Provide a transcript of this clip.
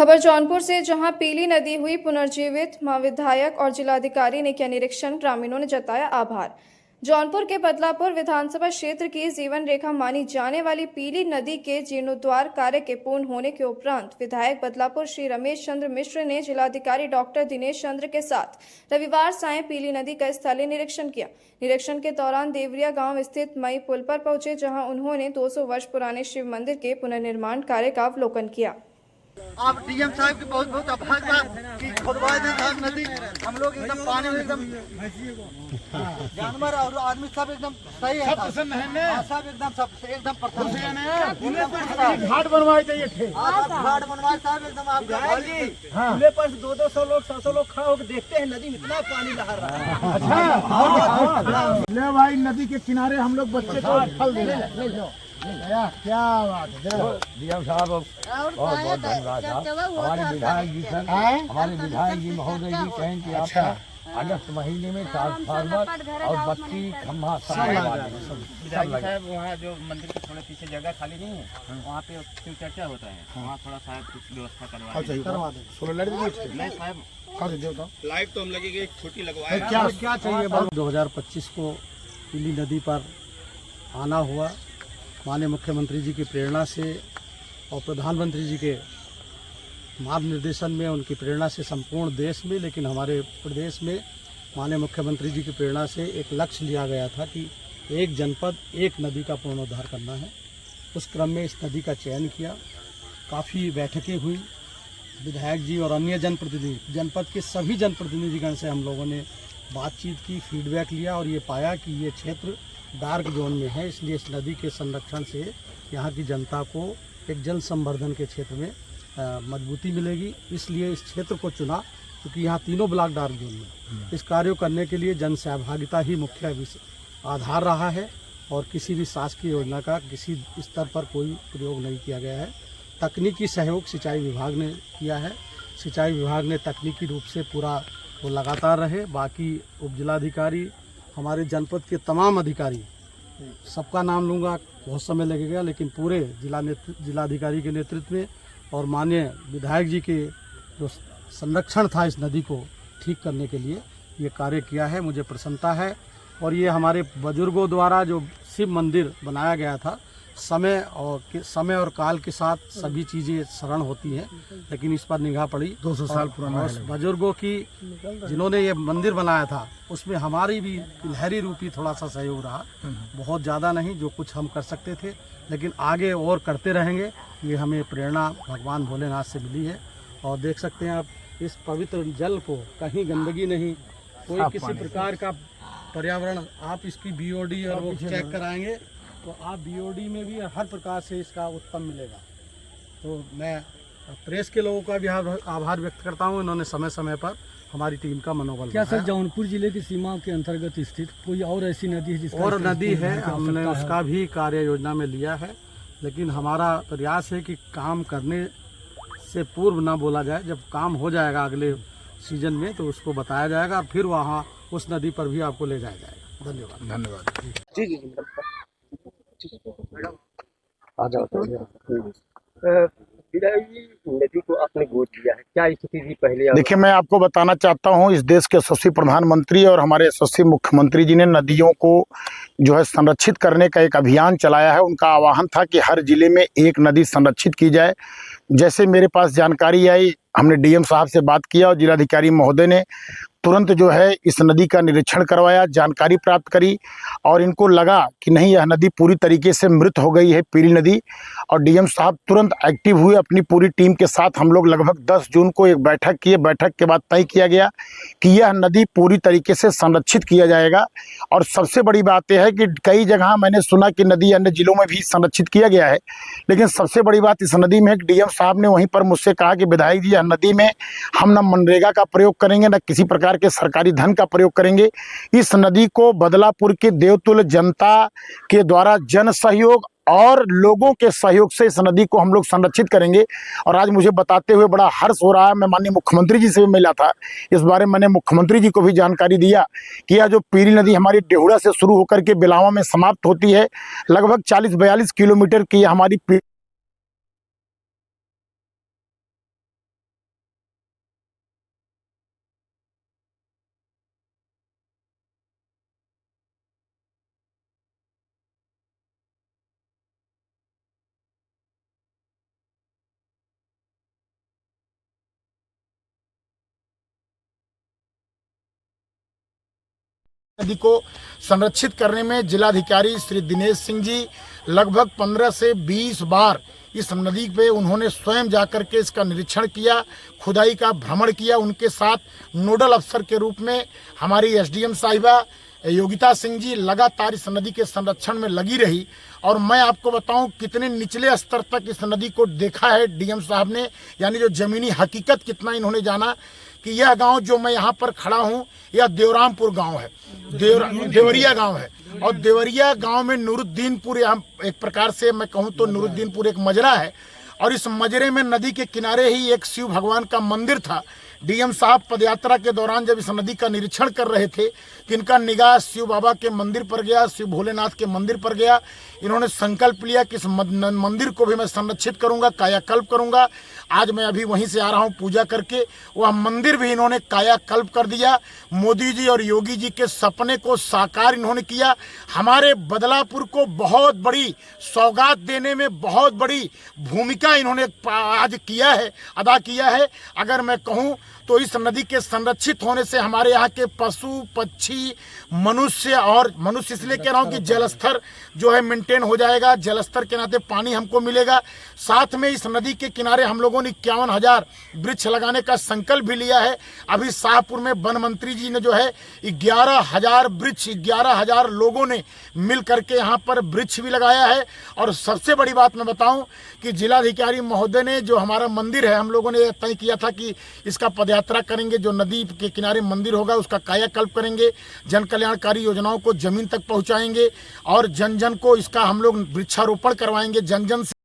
खबर जौनपुर से, जहां पीली नदी हुई पुनर्जीवित। महाविधायक और जिलाधिकारी ने किया निरीक्षण, ग्रामीणों ने जताया आभार। जौनपुर के बदलापुर विधानसभा क्षेत्र की जीवन रेखा मानी जाने वाली पीली नदी के जीर्णोद्धार कार्य के पूर्ण होने के उपरांत विधायक बदलापुर श्री रमेश चंद्र मिश्र ने जिलाधिकारी डॉक्टर दिनेश चंद्र के साथ रविवार सायं पीली नदी का स्थलीय निरीक्षण किया। निरीक्षण के दौरान देवरिया गांव स्थित मई पुल पर पहुंचे, जहां उन्होंने 200 वर्ष पुराने शिव मंदिर के पुनर्निर्माण कार्य का अवलोकन किया। आप डीएम साहब के बहुत बहुत आभार कि खुदवाए दें साहब नदी। हम लोग एकदम पानी में एकदम जानवर और आदमी सब एकदम सही है, सब प्रसन्न है सब एकदम प्रसन्न है। घाट बनवाए चाहिए थे, घाट बनवाए साहब एकदम। आप झूले पर 200 लोग 700 लोग खड़ा होकर देखते हैं, नदी में इतना पानी लहर रहा है। अच्छा ले भाई, नदी के किनारे हम लोग बच्चे को फल दे रहे हैं। क्या बात है डीएम साहब, बहुत बहुत धन्यवाद साहब। हमारे विधायक जी सर, हमारे विधायक जी महोदय जी कहें कि आपका अगस्त महीने में ट्रांसफार्मर और बत्ती खम्भा सब साहब। वहाँ जो मंदिर के थोड़े पीछे जगह खाली नहीं है, वहाँ पे शिव चर्चा होता है, वहाँ थोड़ा सा कुछ व्यवस्था करवा दें। सोलर लाइट नहीं साहब, लाइट तो हम लगेगी, एक छोटी लगवाए। क्या चाहिए? 2025 को पीली नदी पर आना हुआ, माननीय मुख्यमंत्री जी की प्रेरणा से और प्रधानमंत्री जी के मार्ग निर्देशन में, उनकी प्रेरणा से संपूर्ण देश में, लेकिन हमारे प्रदेश में माननीय मुख्यमंत्री जी की प्रेरणा से एक लक्ष्य लिया गया था कि एक जनपद एक नदी का पुनरुद्धार करना है। उस क्रम में इस नदी का चयन किया, काफ़ी बैठकें हुई, विधायक जी और अन्य जनप्रतिनिधि, जनपद के सभी जनप्रतिनिधिगण से हम लोगों ने बातचीत की, फीडबैक लिया और ये पाया कि ये क्षेत्र डार्क जोन में है, इसलिए इस नदी के संरक्षण से यहाँ की जनता को एक जल संवर्धन के क्षेत्र में मजबूती मिलेगी। इसलिए इस क्षेत्र को चुना, क्योंकि यहाँ तीनों ब्लॉक डार्क जोन में। इस कार्य करने के लिए जन सहभागिता ही मुख्य आधार रहा है और किसी भी शासकीय योजना का किसी स्तर पर कोई प्रयोग नहीं किया गया है। तकनीकी सहयोग सिंचाई विभाग ने किया है। सिंचाई विभाग ने तकनीकी रूप से पूरा वो लगातार रहे। बाकी उपजिलाधिकारी, हमारे जनपद के तमाम अधिकारी, सबका नाम लूँगा, बहुत समय लगेगा, लेकिन पूरे जिलाधिकारी के नेतृत्व में और माननीय विधायक जी के जो संरक्षण था इस नदी को ठीक करने के लिए, ये कार्य किया है। मुझे प्रसन्नता है। और ये हमारे बुजुर्गों द्वारा जो शिव मंदिर बनाया गया था, समय और काल के साथ सभी चीज़ें शरण होती हैं, लेकिन इस पर निगाह पड़ी 200 साल पुराना बुजुर्गों की, जिन्होंने ये मंदिर बनाया था, उसमें हमारी भी लहरी रूपी थोड़ा सा सहयोग रहा। बहुत ज़्यादा नहीं, जो कुछ हम कर सकते थे, लेकिन आगे और करते रहेंगे। ये हमें प्रेरणा भगवान भोलेनाथ से मिली है। और देख सकते हैं आप, इस पवित्र जल को कहीं गंदगी नहीं, कोई किसी प्रकार का पर्यावरण, आप इसकी BOD और वो चेक कराएंगे तो आप BOD में भी हर प्रकार से इसका उत्तम मिलेगा। तो मैं प्रेस के लोगों का भी आभार व्यक्त करता हूँ, इन्होंने समय समय पर हमारी टीम का मनोबल। क्या सर, जौनपुर जिले की सीमा के अंतर्गत स्थित कोई और ऐसी नदी है जिसका और नदी है? हमने उसका भी कार्य योजना में लिया है, लेकिन हमारा प्रयास है कि काम करने से पूर्व ना बोला जाए। जब काम हो जाएगा अगले सीजन में तो उसको बताया जाएगा, और फिर वहाँ उस नदी पर भी आपको ले जाया जाएगा। धन्यवाद। धन्यवाद जी। आ जाओ। नदी को आपने गोद लिया है, क्या स्थिति थी पहले? देखिए, मैं आपको बताना चाहता हूँ, इस देश के यशस्वी प्रधानमंत्री और हमारे यशस्वी मुख्यमंत्री जी ने नदियों को जो है संरक्षित करने का एक अभियान चलाया है। उनका आह्वान था कि हर जिले में एक नदी संरक्षित की जाए। जैसे मेरे पास जानकारी आई, हमने डीएम साहब से बात किया और जिलाधिकारी महोदय ने तुरंत जो है इस नदी का निरीक्षण करवाया, जानकारी प्राप्त करी, और इनको लगा कि नहीं, यह नदी पूरी तरीके से मृत हो गई है, पीली नदी। और डीएम साहब तुरंत एक्टिव हुए अपनी पूरी टीम के साथ। हम लोग लगभग 10 जून को एक बैठक किए। बैठक के बाद तय किया गया कि यह नदी पूरी तरीके से संरक्षित किया जाएगा। और सबसे बड़ी बात यह है कि कई जगह मैंने सुना कि नदी अन्य जिलों में भी संरक्षित किया गया है, लेकिन सबसे बड़ी बात इस नदी में डीएम साहब ने वहीं पर मुझसे कहा कि विधायक जी, यह नदी में हम न मनरेगा का प्रयोग करेंगे, न किसी प्रकार के सरकारी धन का प्रयोग करेंगे। इस नदी को बदलापुर के देवतुल्य जनता के द्वारा जन सहयोग और लोगों के सहयोग से इस नदी को हम लोग संरक्षित करेंगे। और आज मुझे बताते हुए बड़ा हर्ष हो रहा है। मैं माननीय मुख्यमंत्री जी से भी मिला था, इस बारे में मैंने मुख्यमंत्री जी को भी जानकारी दिया कि यह जो पीली नदी हमारी डेहुड़ा से शुरू होकर के बिलावा में समाप्त होती है, लगभग 40-42 किलोमीटर की हमारी नदी को संरक्षित करने में जिलाधिकारी श्री दिनेश सिंह जी लगभग 15 से 20 बार इस नदी पे उन्होंने स्वयं जाकर के इसका निरीक्षण किया, खुदाई का भ्रमण किया। उनके साथ नोडल अफसर के रूप में हमारी एसडीएम साहिबा योगिता सिंह जी लगातार इस नदी के संरक्षण में लगी रही। और मैं आपको बताऊं कितने निचले स्तर तक इस नदी को देखा है डीएम साहब ने, यानी जो जमीनी हकीकत कितना इन्होंने जाना कि यह गांव जो मैं यहाँ पर खड़ा हूँ यह देवरामपुर गांव है, देवरिया गांव है। और देवरिया गांव में नूरुद्दीनपुर, यहाँ एक प्रकार से मैं कहूँ तो नूरुद्दीनपुर एक मजरा है, और इस मजरे में नदी के किनारे ही एक शिव भगवान का मंदिर था। डीएम साहब पदयात्रा के दौरान जब इस नदी का निरीक्षण कर रहे थे कि इनका निगाह शिव बाबा के मंदिर पर गया, शिव भोलेनाथ के मंदिर पर गया। इन्होंने संकल्प लिया कि इस मंदिर को भी मैं संरक्षित करूंगा, कायाकल्प करूंगा। आज मैं अभी वहीं से आ रहा हूं पूजा करके, वह मंदिर भी इन्होंने कायाकल्प कर दिया। मोदी जी और योगी जी के सपने को साकार इन्होंने किया। हमारे बदलापुर को बहुत बड़ी सौगात देने में बहुत बड़ी भूमिका इन्होंने आज किया है, अदा किया है। अगर मैं कहूँ तो इस नदी के संरक्षित होने से हमारे यहाँ के पशु पक्षी मनुष्य, और मनुष्य इसलिए कह रहा हूँ कि जलस्तर जो है मेंटेन हो जाएगा, जलस्तर के नाते पानी हमको मिलेगा। साथ में इस नदी के किनारे हम लोगों ने 51,000 वृक्ष लगाने का संकल्प भी लिया है। अभी शाहपुर में वन मंत्री जी ने जो है 11,000 वृक्ष, 11,000 लोगों ने मिल करके यहाँ पर वृक्ष भी लगाया है। और सबसे बड़ी बात मैं बताऊँ कि जिलाधिकारी महोदय ने जो हमारा मंदिर है, हम लोगों ने तय किया था कि इसका पदयात्रा करेंगे, जो नदी के किनारे मंदिर होगा उसका कायाकल्प करेंगे, जन कल्याणकारी योजनाओं को जमीन तक पहुंचाएंगे और जन जन को इसका हम लोग वृक्षारोपण करवाएंगे, जन जन से।